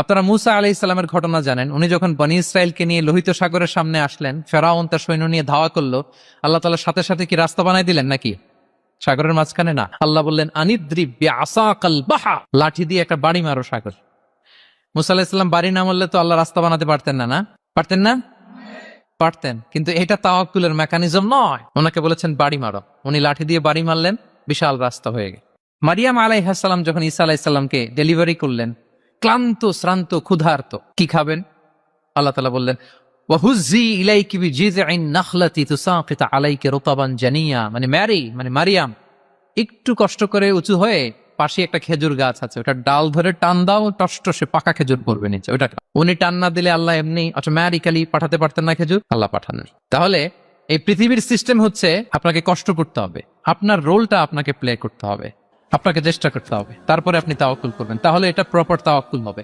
আপনারা মুসা আলাইহিস সালামের ঘটনা জানেন। উনি যখন বনি ইসরায়েলকে নিয়ে লোহিত সাগরের সামনে আসলেন, ফেরাউন তার সৈন্য নিয়ে ধাওয়া করলো, আল্লাহ তাআলা সাথে সাথে কি রাস্তা বানাই দিলেন নাকি? সাগরের মাঝখানে না, আল্লাহ বললেন আনিদ্রিব বিআসাকাল বাহা, লাঠি দিয়ে একটা বাড়ি মারো সাগর। মুসা আলাইহিস সালাম বাড়ি না মারলে তো আল্লাহ রাস্তা বানাতে পারতেন না, না পারতেন না? পারতেন, কিন্তু এটা তাওয়াক্কুলের মেকানিজম নয়। ওনাকে বলেছেন বাড়ি মারো, উনি লাঠি দিয়ে বাড়ি মারলেন, বিশাল রাস্তা হয়ে গেল। মারিয়াম আলাইহিস সালাম যখন ঈসা আলাইহিস সালামকে ডেলিভারি করলেন, ক্লান্ত শ্রান্ত ক্ষুধার্ত, কি খাবেন? আল্লাহ তাআলা বললেন ওয়াহুজ্জি ইলাইকি বিজিযইন নাখলাতি তুসাকিত আলাইকি রুতাবান জানিয়া, মানে ম্যারি মানে মারিয়াম, একটু কষ্ট করে উঁচু হয়ে পাশে একটা খেজুর গাছ আছে, ওটা ডাল ধরে টান দাও, টসটসে পাকা খেজুর পড়বে নিচে, ওটা খাও। উনি টান না দিলে আল্লাহ এমনি অটোমেটিক্যালি পাঠাতে পারতেন না খেজুর? আল্লাহ পাঠানোর। তাহলে এই পৃথিবীর সিস্টেম হচ্ছে আপনাকে কষ্ট করতে হবে, আপনার রোলটা আপনাকে প্লে করতে হবে, আপনাকে চেষ্টা করতে হবে, তারপরে আপনি তাওয়াক্কুল করবেন, তাহলে এটা প্রপার তাওয়াক্কুল হবে।